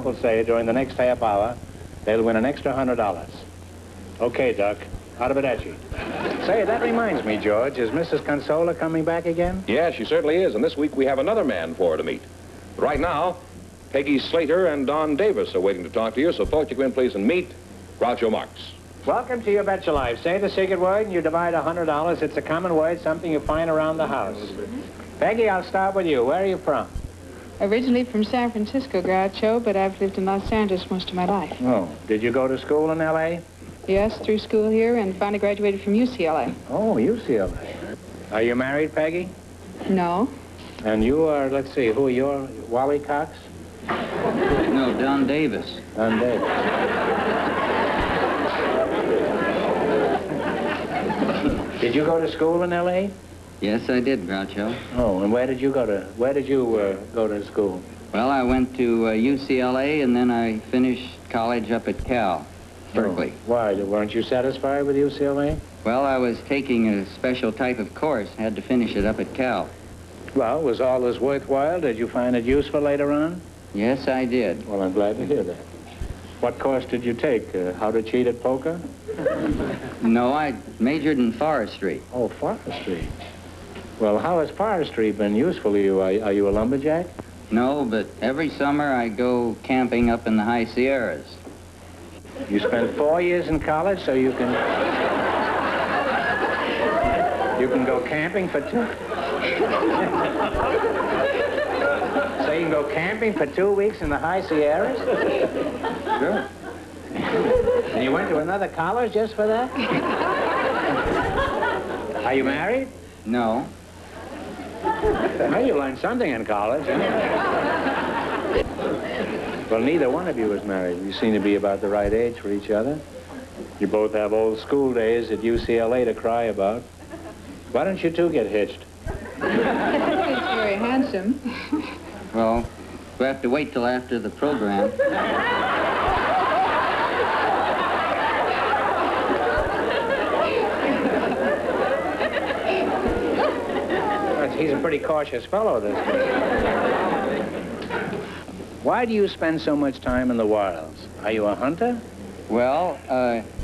couple say during the next half hour, they'll win an extra $100. Okay, Duck. Arrivederci. Say, that reminds me, George, is Mrs. Consolo coming back again? Yeah, she certainly is, and this week we have another man for her to meet. But right now, Peggy Slater and Don Davis are waiting to talk to you, so folks, you come in, please, and meet Groucho Marx. Welcome to Your Bet Your Life. Say the secret word and you divide $100. It's a common word, something you find around the house. Peggy, I'll start with you. Where are you from? Originally from San Francisco, Groucho, but I've lived in Los Angeles most of my life. Oh, did you go to school in L.A.? Yes, through school here, and finally graduated from UCLA. Oh, UCLA. Are you married, Peggy? No. And you are, let's see, who are you? Wally Cox? No, Don Davis. Don Davis. Did you go to school in L.A.? Yes, I did, Groucho. Oh, and where did you go to school? Well, I went to UCLA, and then I finished college up at Cal, Berkeley. Oh, why? Weren't you satisfied with UCLA? Well, I was taking a special type of course. Had to finish it up at Cal. Well, was all this worthwhile? Did you find it useful later on? Yes, I did. Well, I'm glad to hear that. What course did you take? How to cheat at poker? No, I majored in forestry. Oh, forestry. Well, how has forestry been useful to you? Are you a lumberjack? No, but every summer I go camping up in the high Sierras. You spent 4 years in college, so you can go camping for two. So you can go camping for 2 weeks in the high Sierras? Sure. And you went to another college just for that? Are you married? No. Well, you learned something in college. Well, neither one of you is married. You seem to be about the right age for each other. You both have old school days at UCLA to cry about. Why don't you two get hitched? He's very handsome. Well, we'll have to wait till after the program. He's a pretty cautious fellow, this guy. Why do you spend so much time in the wilds? Are you a hunter? Well,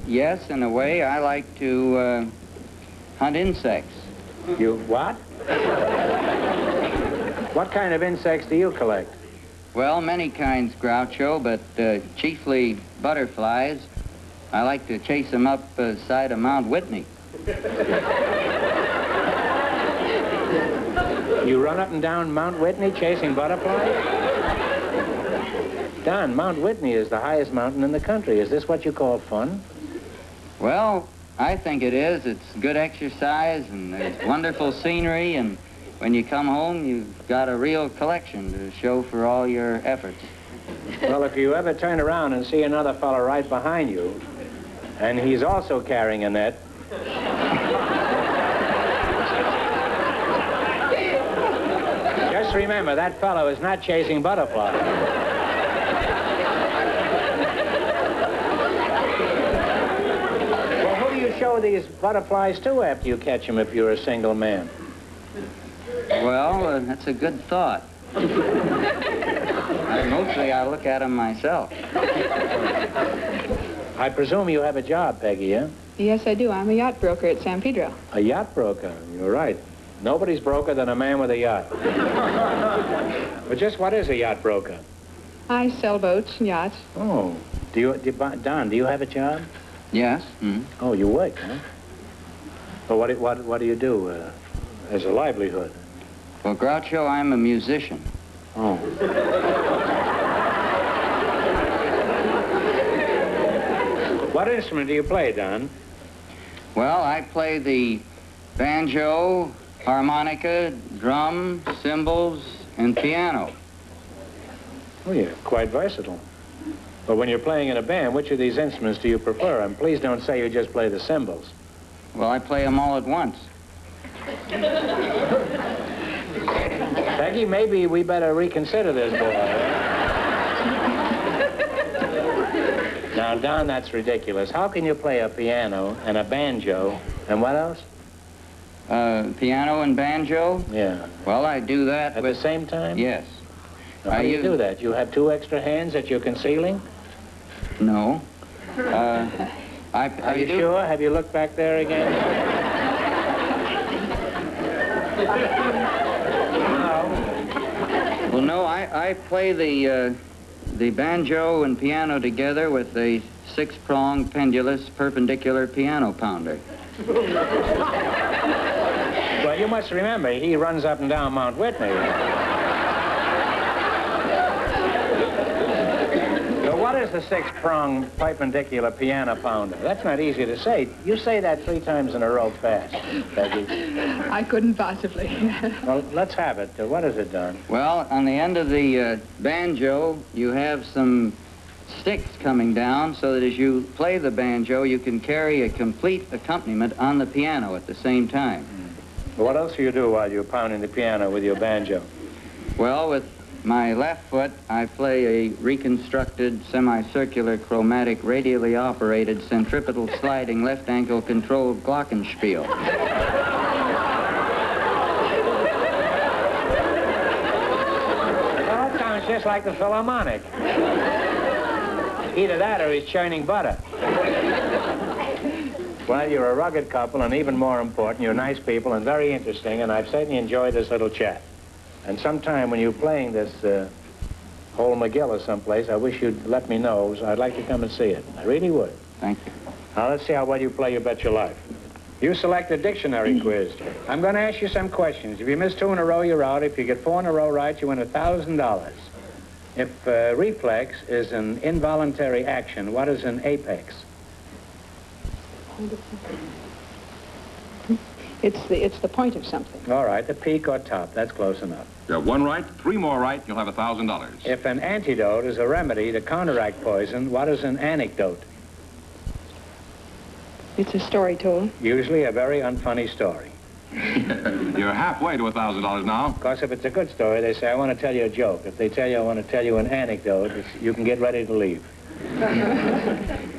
yes, in a way. I like to hunt insects. You what? What kind of insects do you collect? Well, many kinds, Groucho, but chiefly butterflies. I like to chase them up the side of Mount Whitney. You run up and down Mount Whitney chasing butterflies? Don, Mount Whitney is the highest mountain in the country. Is this what you call fun? Well, I think it is. It's good exercise, and there's wonderful scenery, and when you come home, you've got a real collection to show for all your efforts. Well, if you ever turn around and see another fellow right behind you, and he's also carrying a net, just remember, that fellow is not chasing butterflies. Well, who do you show these butterflies to after you catch them if you're a single man? Well, that's a good thought. Mostly I look at them myself. I presume you have a job, Peggy, huh? Yes, I do. I'm a yacht broker at San Pedro. A yacht broker. You're right. Nobody's broker than a man with a yacht. But just what is a yacht broker? I sell boats and yachts. Oh. Don, do you have a job? Yes. Mm-hmm. Oh, you work, huh? Well, what do you do as a livelihood? Well, Groucho, I'm a musician. Oh. What instrument do you play, Don? Well, I play the banjo, harmonica, drum, cymbals, and piano. Oh, you're quite versatile. But when you're playing in a band, which of these instruments do you prefer? And please don't say you just play the cymbals. Well, I play them all at once. Peggy, maybe we better reconsider this boy. Now, Don, that's ridiculous. How can you play a piano and a banjo and what else? Piano and banjo? Yeah. Well, I do that At the same time? Yes. Now, how do you do that? You have 2 extra hands that you're concealing? No. Are you sure? Have you looked back there again? Well, no, I play the banjo and piano together with a 6-pronged pendulous perpendicular piano pounder. Well, you must remember, he runs up and down Mount Whitney. So what is the 6-pronged perpendicular piano pounder? That's not easy to say. You say that 3 times in a row fast, Peggy. I couldn't possibly. Well, let's have it. What is it, Don? Well, on the end of the banjo, you have some sticks coming down so that as you play the banjo, you can carry a complete accompaniment on the piano at the same time. What else do you do while you're pounding the piano with your banjo? Well, with my left foot, I play a reconstructed semicircular chromatic radially operated centripetal sliding left ankle controlled glockenspiel. Well, that sounds just like the Philharmonic. Either that or he's churning butter. Well, you're a rugged couple, and even more important, you're nice people and very interesting, and I've certainly enjoyed this little chat. And sometime when you're playing this whole McGill or someplace, I wish you'd let me know. So I'd like to come and see it. I really would. Thank you. Now, let's see how well you play You Bet Your Life. You select a dictionary quiz. I'm going to ask you some questions. If you miss 2 in a row, you're out. If you get 4 in a row right, you win $1,000. If reflex is an involuntary action, what is an apex? It's the point of something. All right, the peak or top. That's close enough. You have 1 right, 3 more right, you'll have $1,000. If an antidote is a remedy to counteract poison, what is an anecdote? It's a story told. Usually a very unfunny story. You're halfway to $1,000 now. Of course, if it's a good story, they say, I want to tell you a joke. If they tell you, I want to tell you an anecdote, you can get ready to leave.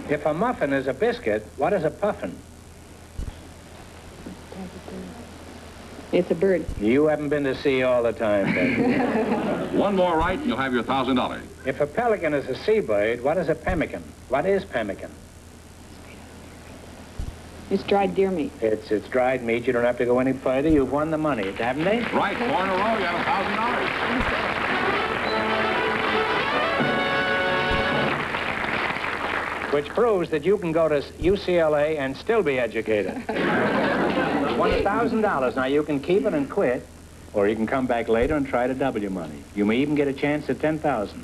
If a muffin is a biscuit, what is a puffin? It's a bird. You haven't been to sea all the time, then. 1 more right, you'll have your $1,000. If a pelican is a seabird, what is a pemmican? What is pemmican? It's dried deer meat. It's dried meat. You don't have to go any further. You've won the money, haven't they? Right, 4 in a row, you have $1,000. Which proves that you can go to UCLA and still be educated. $1,000. Now, you can keep it and quit, or you can come back later and try to double your money. You may even get a chance at $10,000.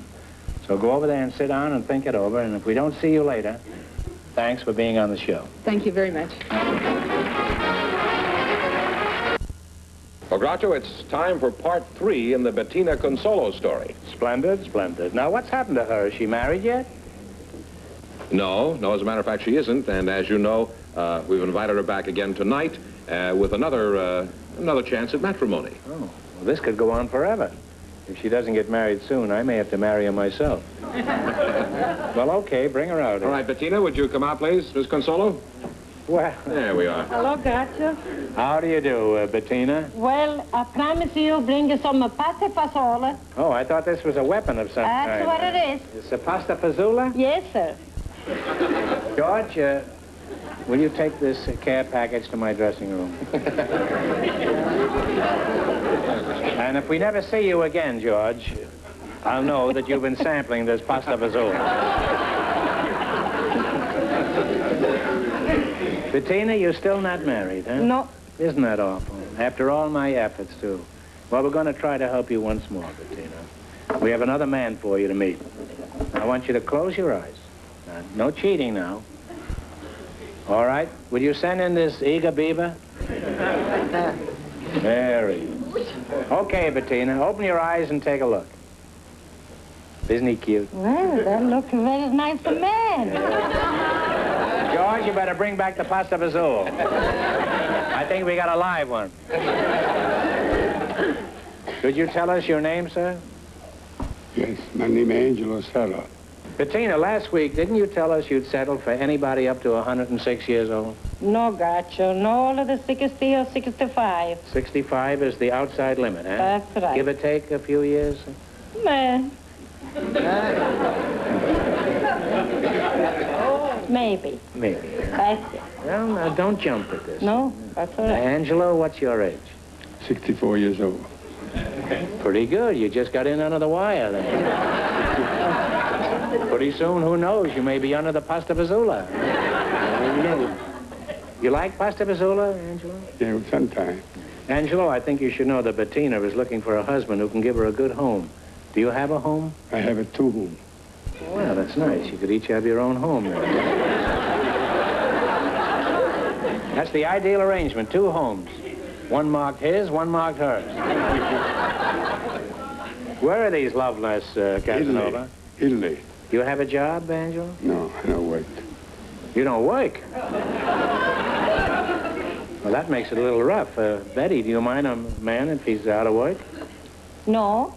So go over there and sit down and think it over, and if we don't see you later, thanks for being on the show. Thank you very much. Well, Groucho, it's time for part 3 in the Betina Consolo story. Splendid, splendid. Now, what's happened to her? Is she married yet? No, as a matter of fact, she isn't. And as you know, we've invited her back again tonight with another chance at matrimony. Oh, well, this could go on forever. If she doesn't get married soon, I may have to marry her myself. Well, okay, bring her out. All right, Bettina, would you come out, please, Miss Consolo? Well, there we are. Hello, Groucho. How do you do, Bettina? Well, I promise you bring you some pasta fazola. Oh, I thought this was a weapon of some kind. That's what it is. It's a pasta fazola? Yes, sir. George, will you take this care package to my dressing room? And if we never see you again, George, I'll know that you've been sampling this pasta fazola. Bettina, you're still not married, huh? No. Isn't that awful? After all my efforts, too. Well, we're going to try to help you once more, Bettina. We have another man for you to meet. I want you to close your eyes. No cheating now. All right? Will you send in this eager beaver? Very good. Okay, Bettina, open your eyes and take a look. Isn't he cute? Well, that looks a very nice man. George, you better bring back the pasta fazool. I think we got a live one. Could you tell us your name, sir? Yes, my name is Angelo Sella. Bettina, last week, didn't you tell us you'd settle for anybody up to 106 years old? No, Groucho. No older than 60 or 65. 65 is the outside limit, huh? That's right. Give or take a few years? Man. Maybe. Maybe. That's it. Well, now, don't jump at this. No, that's all right. Angelo, what's your age? 64 years old. Pretty good. You just got in under the wire then. Pretty soon, who knows, you may be under the pasta bazoola. You like pasta bazoola, Angelo? Yeah, sometime. Angelo, I think you should know that Bettina is looking for a husband who can give her a good home. Do you have a home? I have a 2 home. Well, that's nice. You could each have your own home then. That's the ideal arrangement, 2 homes. One marked his, one marked hers. Where are these loveless, Casanova? Italy. You have a job, Angelo? No, I don't work. You don't work? Well, that makes it a little rough. Betty, do you mind a man if he's out of work? No.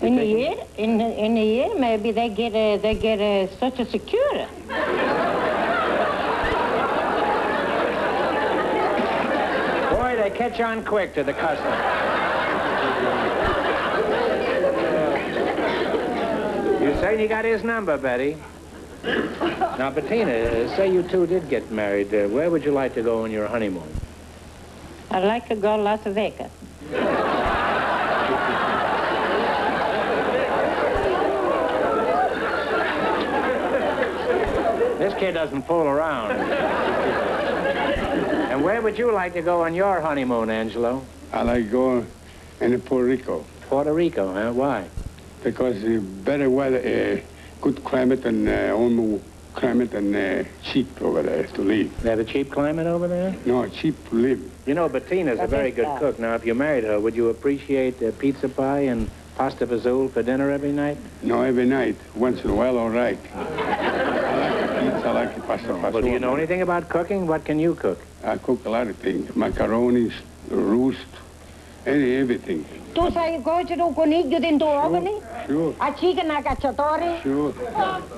In a year, maybe they get a Social Security. Boy, they catch on quick to the custom. You say you got his number, Betty. Now, Bettina, say you two did get married. Where would you like to go on your honeymoon? I'd like to go to Las Vegas. This kid doesn't fool around. And where would you like to go on your honeymoon, Angelo? I like go in Puerto Rico. Puerto Rico, huh? Why? Because better weather, good climate and almost climate and cheap over there to live. They have a cheap climate over there? No, cheap to live. You know, Bettina's a very good cook. Now, if you married her, would you appreciate pizza pie and pasta fazool for dinner every night? No, every night. Once in a while, all right. I like the pizza, I like the pasta. Well, do you know anything about cooking? What can you cook? I cook a lot of things. Macaronis, roast, everything. Tu sai cuocere un coniglio dentro ovani? Sure. A chicken a cacciatore? Sure.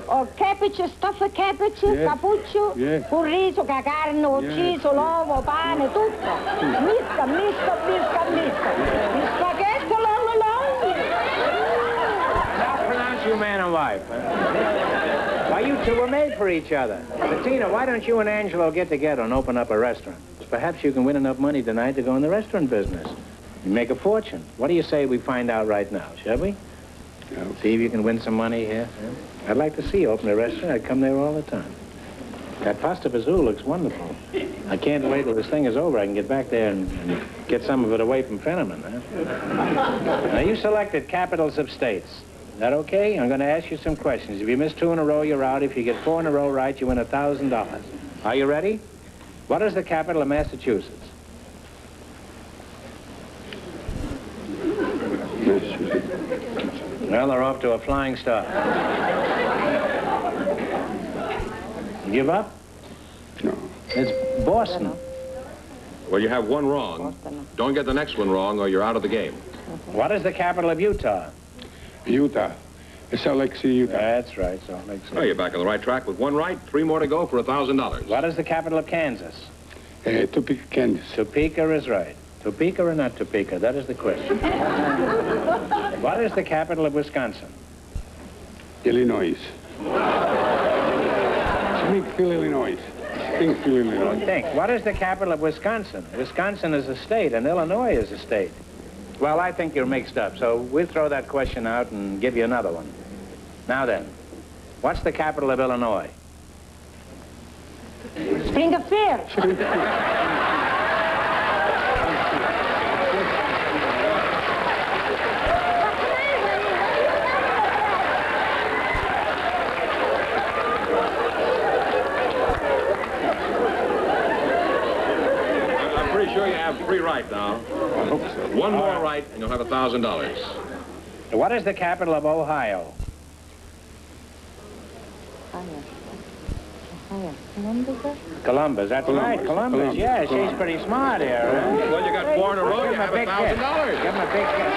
O cabbage, stuffed cabbage, Yeah. cappuccio, Yeah. un riso, con carne, ucciso, l'uovo, pane, tutto. Misca. Gli spaghetti, long. Now pronounce you man and wife. Huh? Why, you two were made for each other. Bettina, why don't you and Angelo get together and open up a restaurant? Perhaps you can win enough money tonight to go in the restaurant business. You make a fortune. What do you say we find out right now, shall we? Yeah. See if you can win some money here. Huh? I'd like to see you open a restaurant. I'd come there all the time. That pasta fazool looks wonderful. I can't wait till this thing is over. I can get back there and get some of it away from Fenneman. Huh? Now, you selected capitals of states. Is that okay? I'm going to ask you some questions. If you miss 2 in a row, you're out. If you get 4 in a row right, you win $1,000. Are you ready? What is the capital of Massachusetts? Well, they're off to a flying start. Give up? No. It's Boston. Well, you have one wrong. Don't get the next one wrong or you're out of the game. What is the capital of Utah? Utah. Salt Lake City, Utah. That's right, Salt Lake City. Oh, you're back on the right track with 1 right, 3 more to go for $1,000. What is the capital of Kansas? Topeka, Kansas. Topeka is right. Topeka or not Topeka? That is the question. What is the capital of Wisconsin? Illinois. Springfield, Illinois. Springfield, Illinois. Think. What is the capital of Wisconsin? Wisconsin is a state, and Illinois is a state. Well, I think you're mixed up, so we'll throw that question out and give you another one. Now then, what's the capital of Illinois? Springfield. I'm pretty sure you have 3 right now. I hope so. 1 more right, and you'll have $1,000. What is the capital of Ohio? Columbus, that's right, Columbus. Yeah, she's pretty smart here. Huh? Well, you got 4 in a row, you have $1,000. Give him a big kiss.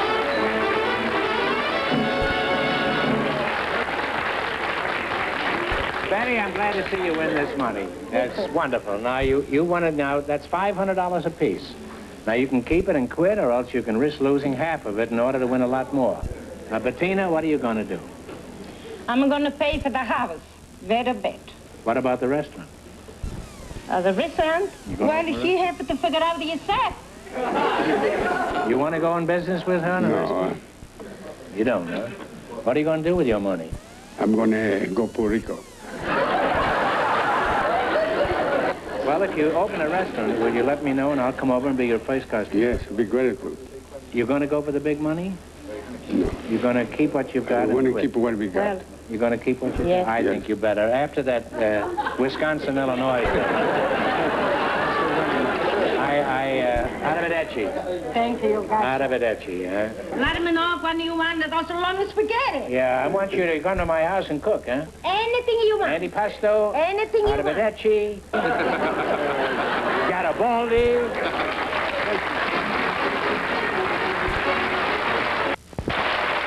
Betty, I'm glad to see you win this money. That's wonderful. Now, you won it now. That's $500 apiece. Now, you can keep it and quit, or else you can risk losing half of it in order to win a lot more. Bettina, what are you going to do? I'm going to pay for the house. Very bad. What about the restaurant? The restaurant? Well, she have to figure out yourself. You want to go in business with her? No, You don't, huh? What are you going to do with your money? I'm going to go Puerto Rico. Well, if you open a restaurant, will you let me know and I'll come over and be your first customer? Yes, be grateful. You're going to go for the big money? No. You're going to keep what you've got? I and want to quit? keep what we got. Well, You're going to keep what you Yes. got? I Yes. think you better. After that Wisconsin, Illinois. Arrivederci. thank you, God. Arrivederci, huh? Let me know when you want it, also long as spaghetti. Yeah, I want you to come to my house and cook, huh? Anything you want. Antipasto. Anything you want. Arrivederci. Garibaldi.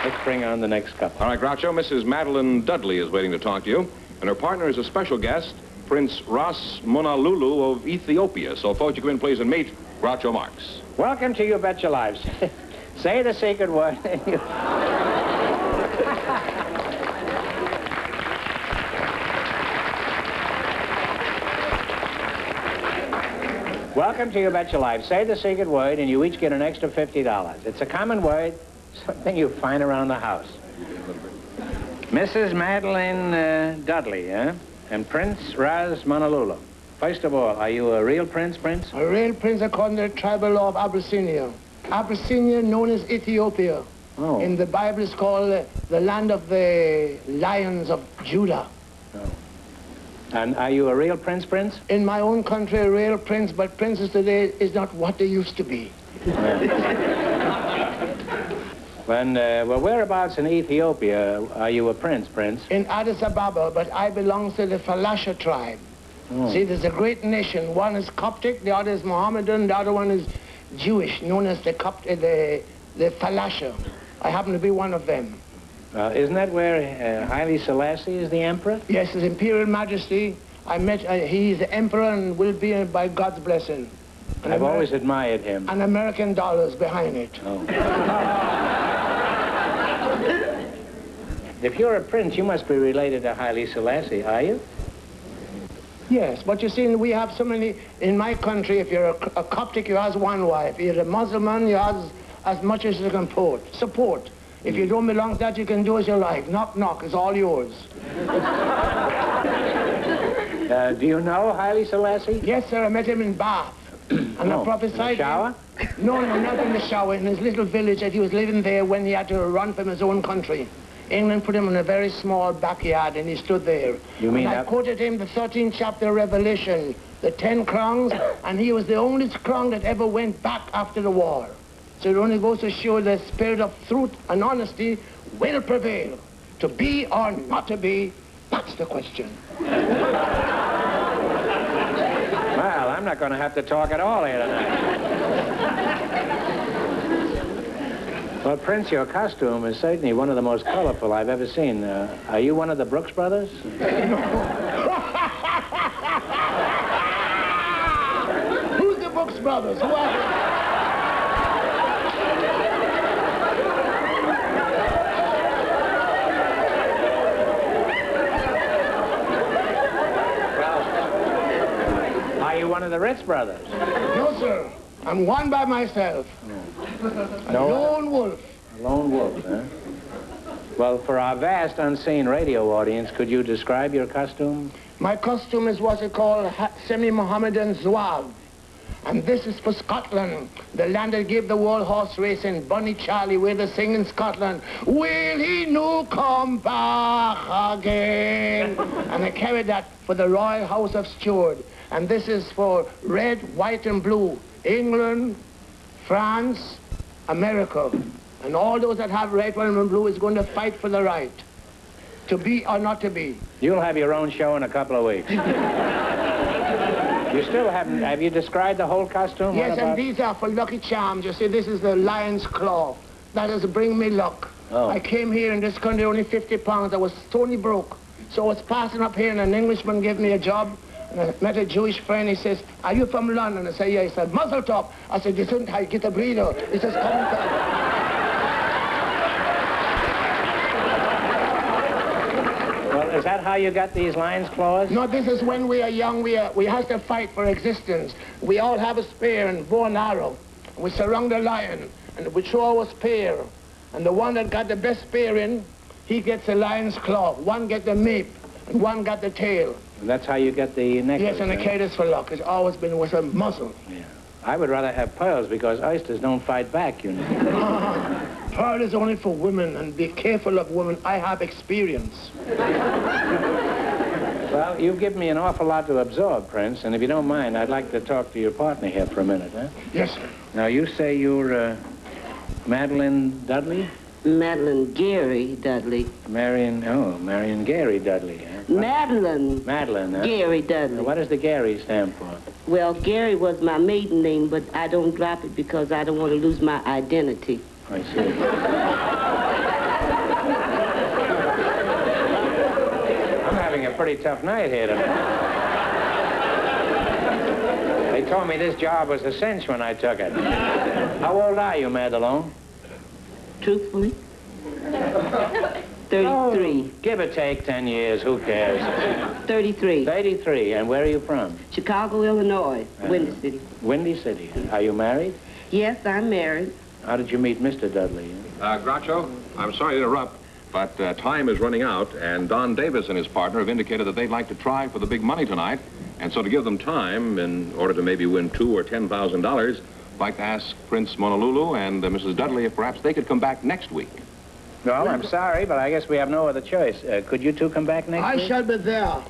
Let's bring on the next couple. All right, Groucho, Mrs. Madeline Dudley is waiting to talk to you, and her partner is a special guest, Prince Ras Monolulu of Ethiopia. So, folks, you come in, please, and meet Groucho Marx. Welcome to You Bet Your Lives. Say the secret word. Welcome to You Bet Your Lives. Say the secret word, and you each get an extra $50. It's a common word, something you find around the house. Mrs. Madeline Dudley, eh? And Prince Ras Monolulu. First of all, are you a real prince? A real prince according to the tribal law of Abyssinia. Abyssinia, known as Ethiopia. Oh. In the Bible, it's called the land of the lions of Judah. Oh. And are you a real prince? In my own country, a real prince, but princes today is not what they used to be. Well, whereabouts in Ethiopia are you a prince? In Addis Ababa, but I belong to the Falasha tribe. Oh. See, there's a great nation. One is Coptic, the other is Mohammedan, the other one is Jewish, known as the Falasha. I happen to be one of them. Isn't that where Haile Selassie is the emperor? Yes, His Imperial Majesty. I met, he's the emperor and will be by God's blessing. I've always admired him. And American dollars behind it. Oh. If you're a prince, you must be related to Haile Selassie, are you? Yes, but you see, we have so many, in my country, if you're a Coptic, you have one wife. If you're a Muslim, you have as much as you can support. If you don't belong to that, you can do as you like. Knock, knock, it's all yours. Do you know Haile Selassie? Yes, sir, I met him in Bath. And I prophesied in the shower? No, not in the shower, in his little village that he was living there when he had to run from his own country. England put him in a very small backyard and he stood there. You mean I quoted him the 13th chapter of Revelation, the 10 crowns, and he was the only crown that ever went back after the war. So it only goes to show the spirit of truth and honesty will prevail. To be or not to be, that's the question. Well, I'm not going to have to talk at all here tonight. Well, Prince, your costume is certainly one of the most colorful I've ever seen. Are you one of the Brooks brothers? Who's the Brooks brothers? Who are they? Are you one of the Ritz brothers? No, sir. I'm one by myself. A lone wolf. A lone wolf, huh? Well, for our vast unseen radio audience, could you describe your costume? My costume is what's called semi-Mohammedan zouave. And this is for Scotland, the land that gave the world horse racing. Bunny Charlie, where they sing in Scotland, will he no come back again? And I carried that for the Royal House of Steward. And this is for red, white, and blue. England, France, America. And all those that have red, white, and blue is going to fight for the right. To be or not to be. You'll have your own show in a couple of weeks. You still haven't, have you described the whole costume? Yes, and these are for lucky charms. You see, this is the lion's claw. That is bring me luck. Oh. I came here in this country only 50 pounds. I was totally broke. So I was passing up here and an Englishman gave me a job. And I met a Jewish friend. He says, are you from London? I said, yeah. He said, muzzle top. I said, you shouldn't get a breeder. He says, come is that how you got these lion's claws? No, this is when we are young. We have to fight for existence. We all have a spear and bow and arrow. We surround the lion, and we throw our spear. And the one that got the best spear in, he gets a lion's claw. One get the nape, and one got the tail. And that's how you get the necklace? Yes, and the cadence for luck. It's always been with a muzzle. Yeah. I would rather have pearls because oysters don't fight back, you know. Pearl is only for women, and be careful of women. I have experience. Well, you've given me an awful lot to absorb, Prince, and if you don't mind, I'd like to talk to your partner here for a minute, huh? Yes, sir. Now, you say you're, Madeline Dudley? Madeline Gary Dudley. Marion Gary Dudley, huh? Madeline. Madeline, huh? Gary Dudley. Now, what does the Gary stand for? Well, Gary was my maiden name, but I don't drop it because I don't want to lose my identity. I see. I'm having a pretty tough night here tonight. They told me this job was a cinch when I took it. How old are you, Madeline? Truthfully? 33. Oh, give or take 10 years, who cares? 33. 33, and where are you from? Chicago, Illinois. Windy City. Windy City. Are you married? Yes, I'm married. How did you meet Mr. Dudley? Groucho, I'm sorry to interrupt, but time is running out, and Don Davis and his partner have indicated that they'd like to try for the big money tonight, and so to give them time, in order to maybe win $2,000 or $10,000, I'd like to ask Prince Monolulu and Mrs. Dudley if perhaps they could come back next week. Well, I'm sorry, but I guess we have no other choice. Could you two come back next week? I shall be there.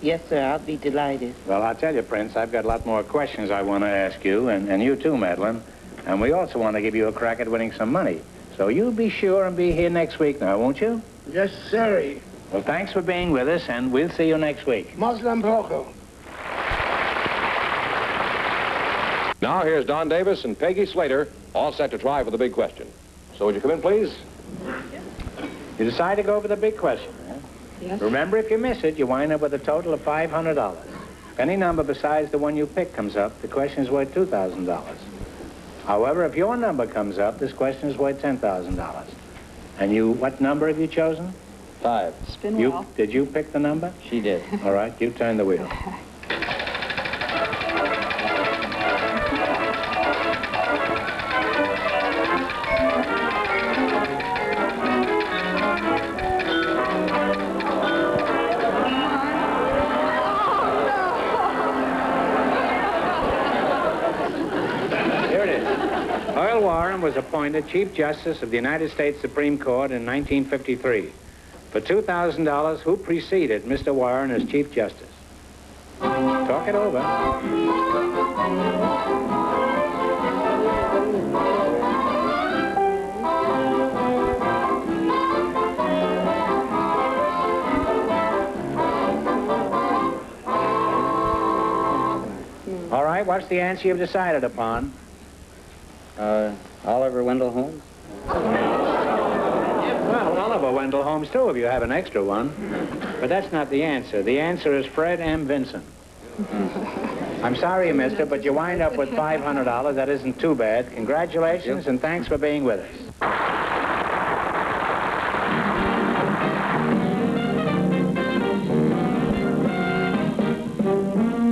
Yes, sir, I'll be delighted. Well, I'll tell you, Prince, I've got a lot more questions I want to ask you, and you too, Madeline. And we also want to give you a crack at winning some money. So you be sure and be here next week now, won't you? Yes, sir. Well, thanks for being with us, and we'll see you next week. Muslim broker. Now, here's Don Davis and Peggy Slater, all set to try for the big question. So would you come in, please? You decide to go for the big question, huh? Yes. Remember, if you miss it, you wind up with a total of $500. If any number besides the one you pick comes up, the question is worth $2,000. However, if your number comes up, this question is worth $10,000. And what number have you chosen? 5. Spin well. Did you pick the number? She did. All right, you turn the wheel. Was appointed Chief Justice of the United States Supreme Court in 1953. For $2,000, who preceded Mr. Warren as Chief Justice? Talk it over. All right, what's the answer you've decided upon? Oliver Wendell Holmes? Well, Oliver Wendell Holmes, too, if you have an extra one. But that's not the answer. The answer is Fred M. Vinson. I'm sorry you missed it, but you wind up with $500. That isn't too bad. Congratulations, and thanks for being with us.